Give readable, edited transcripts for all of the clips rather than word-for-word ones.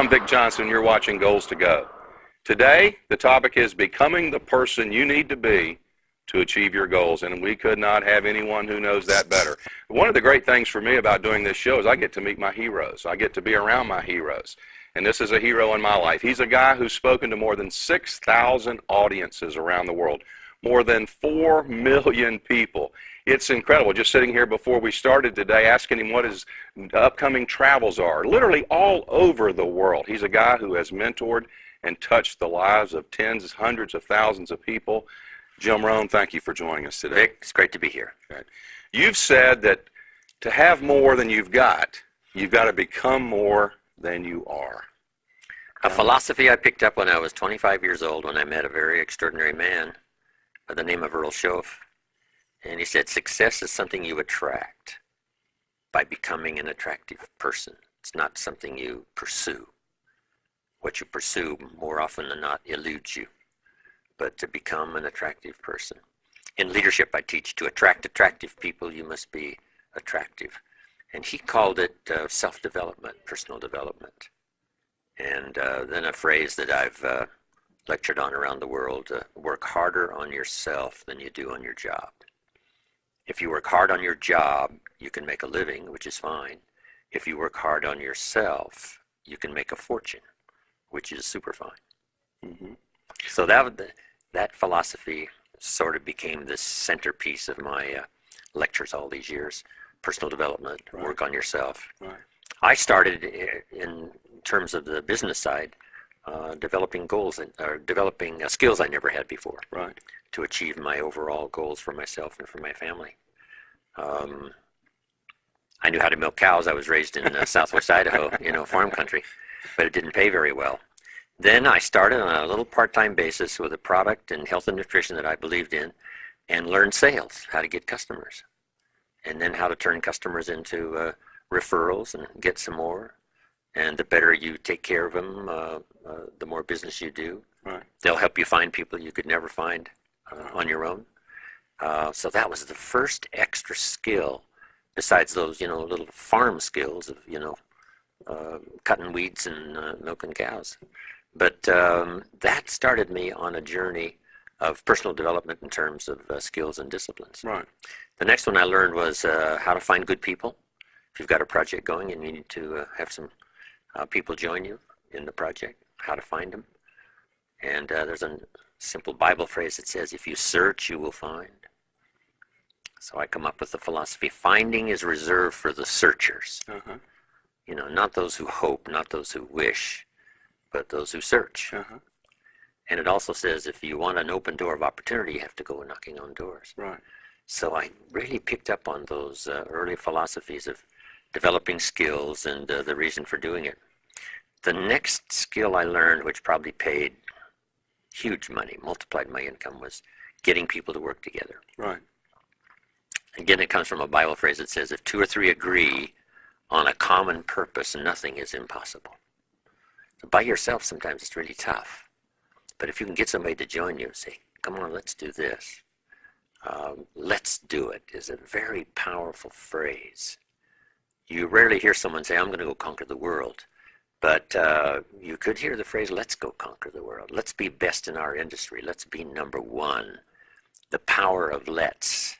I'm Vic Johnson. You're watching Goals to Go. Today, the topic is becoming the person you need to be to achieve your goals, and we could not have anyone who knows that better. One of the great things for me about doing this show is I get to meet my heroes. I get to be around my heroes, and this is a hero in my life. He's a guy who's spoken to more than 6,000 audiences around the world, more than 4 million people. It's incredible. Just sitting here before we started today asking him what his upcoming travels are, literally all over the world. He's a guy who has mentored and touched the lives of tens, hundreds of thousands of people. Jim Rhon, thank you for joining us today. Vic, it's great to be here. Okay. You've said that to have more than you've got to become more than you are. A philosophy I picked up when I was 25 years old when I met a very extraordinary man by the name of Earl Schoaf. And he said, success is something you attract by becoming an attractive person. It's not something you pursue. What you pursue, more often than not, eludes you. But to become an attractive person. In leadership, I teach to attract attractive people, you must be attractive. And he called it self-development, personal development. And then a phrase that I've lectured on around the world, work harder on yourself than you do on your job. If you work hard on your job, you can make a living, which is fine. If you work hard on yourself, you can make a fortune, which is super fine. Mm-hmm. So that philosophy sort of became the centerpiece of my lectures all these years. Personal development, right. Work on yourself. Right. I started in terms of the business side, developing goals or developing skills I never had before, right, to achieve my overall goals for myself and for my family. I knew how to milk cows. I was raised in southwest Idaho, farm country, but it didn't pay very well. Then I started on a little part-time basis with a product in health and nutrition that I believed in and learned sales, how to get customers, and then how to turn customers into referrals and get some more. And the better you take care of them, the more business you do. Right. They'll help you find people you could never find on your own. So that was the first extra skill, besides those, little farm skills of, cutting weeds and milking cows. But that started me on a journey of personal development in terms of skills and disciplines. Right. The next one I learned was how to find good people. If you've got a project going and you need to have some people join you in the project, how to find them. And there's a simple Bible phrase that says, if you search, you will find. So I come up with the philosophy, finding is reserved for the searchers. Uh-huh. Not those who hope, not those who wish, but those who search. Uh-huh. And it also says if you want an open door of opportunity, you have to go knocking on doors. Right. So I really picked up on those early philosophies of developing skills and the reason for doing it. The next skill I learned, which probably paid huge money, multiplied my income, was getting people to work together. Right. Again, it comes from a Bible phrase that says, if 2 or 3 agree on a common purpose, nothing is impossible. So by yourself, sometimes it's really tough. But if you can get somebody to join you and say, come on, let's do this. Let's do it is a very powerful phrase. You rarely hear someone say, I'm going to go conquer the world. But you could hear the phrase, let's go conquer the world. Let's be best in our industry. Let's be number one. The power of let's.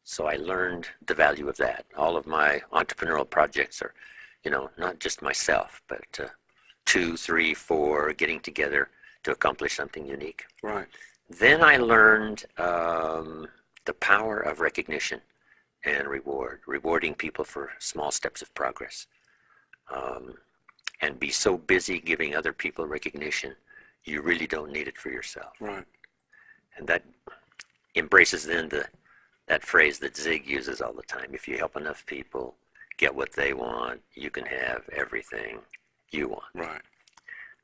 So I learned the value of that. All of my entrepreneurial projects are, not just myself, but 2, 3, 4 getting together to accomplish something unique. Right. Then I learned the power of recognition and rewarding people for small steps of progress. And be so busy giving other people recognition, you really don't need it for yourself. Right. And that embraces then that phrase that Zig uses all the time. If you help enough people get what they want, you can have everything you want. Right.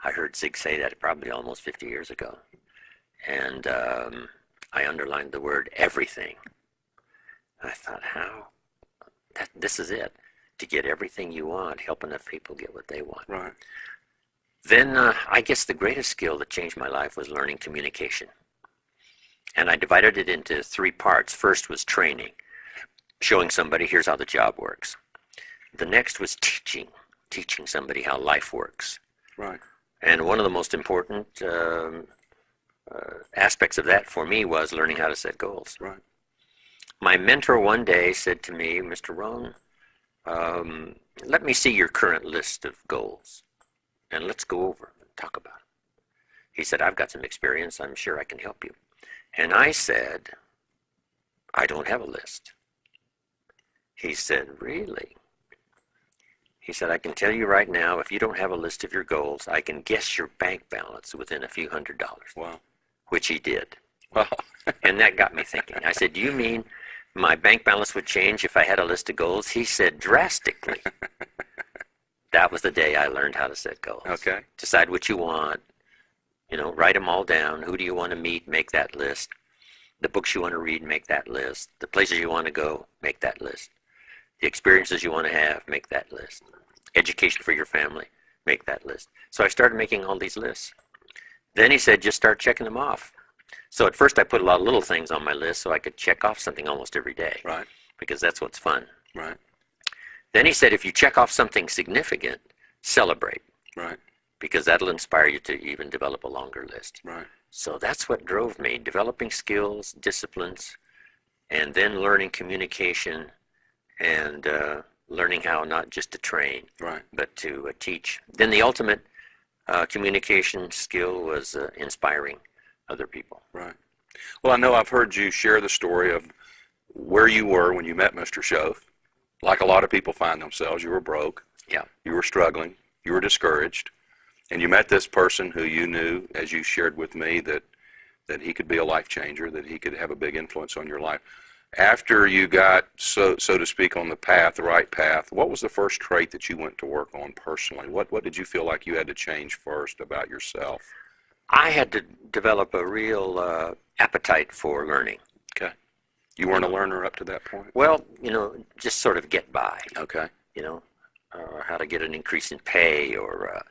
I heard Zig say that probably almost 50 years ago. And I underlined the word everything. I thought, how? This is it. To get everything you want, help enough people get what they want. Right. Then I guess the greatest skill that changed my life was learning communication. And I divided it into 3 parts. First was training, showing somebody, here's how the job works. The next was teaching somebody how life works. Right. And one of the most important aspects of that for me was learning how to set goals. Right. My mentor one day said to me, Mr. Rohn, let me see your current list of goals, and let's go over and talk about it. He said, I've got some experience. I'm sure I can help you. And I said, I don't have a list. He said, really? He said, I can tell you right now, if you don't have a list of your goals, I can guess your bank balance within a few $100s. Wow. Which he did. Wow. And that got me thinking. I said, do you mean my bank balance would change if I had a list of goals? He said, drastically. That was the day I learned how to set goals. Okay. Decide what you want. You know, write them all down. Who do you want to meet? Make that list. The books you want to read, make that list. The places you want to go, make that list. The experiences you want to have, make that list. Education for your family, make that list. So I started making all these lists. Then he said, just start checking them off. So at first I put a lot of little things on my list so I could check off something almost every day. Right. Because that's what's fun. Right. Then he said, if you check off something significant, celebrate. Right. Because that'll inspire you to even develop a longer list. Right. So that's what drove me, developing skills, disciplines, and then learning communication and learning how not just to train, Right. but to teach. Then the ultimate communication skill was inspiring other people. Right. Well, I know I've heard you share the story of where you were when you met Mr. Schoaf. Like a lot of people find themselves, you were broke. Yeah. You were struggling. You were discouraged. And you met this person who you knew, as you shared with me, that he could be a life changer, that he could have a big influence on your life. After you got, so to speak, on the path, the right path, what was the first trait that you went to work on personally? What did you feel like you had to change first about yourself? I had to develop a real appetite for learning. Okay. You weren't a learner up to that point? Well, you know, just sort of get by. Okay. You know, how to get an increase in pay or,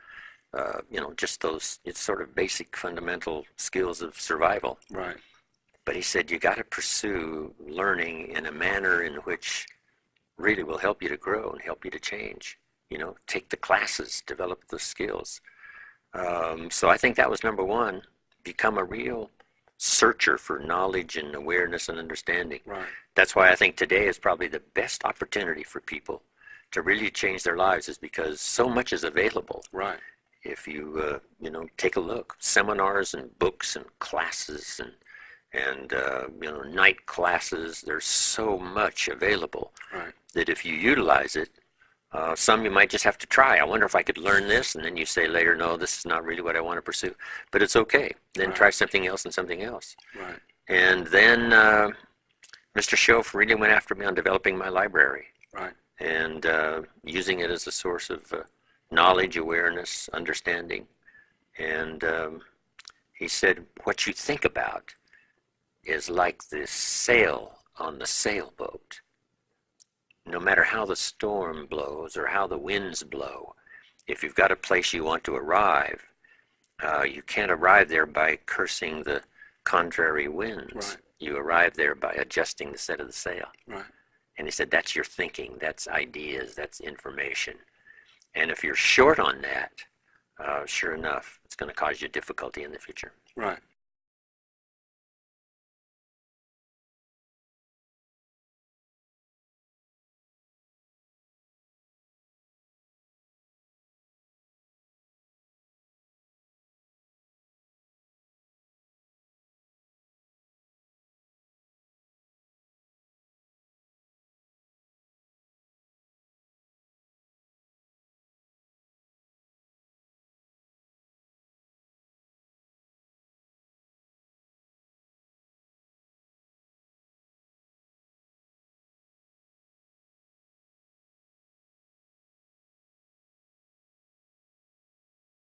you know, just those sort of basic fundamental skills of survival. Right. But he said, you got to pursue learning in a manner in which really will help you to grow and help you to change. You know, take the classes, develop the skills. So I think that was number one, become a real searcher for knowledge and awareness and understanding. Right. That's why I think today is probably the best opportunity for people to really change their lives, is because so much is available. Right. If you, you know, take a look, seminars and books and classes and you know, night classes, there's so much available. Right. That if you utilize it, some you might just have to try. I wonder if I could learn this, and then you say later, no, this is not really what I want to pursue. But it's okay. Then Right. try something else and something else. Right. And then Mr. Schoaf really went after me on developing my library. Right. And using it as a source of knowledge, awareness, understanding. And he said, what you think about is like the sail on the sailboat. No matter how the storm blows or how the winds blow, if you've got a place you want to arrive, you can't arrive there by cursing the contrary winds. Right. You arrive there by adjusting the set of the sail. Right. And he said, that's your thinking, that's ideas, that's information. And if you're short on that, sure enough, it's going to cause you difficulty in the future. Right.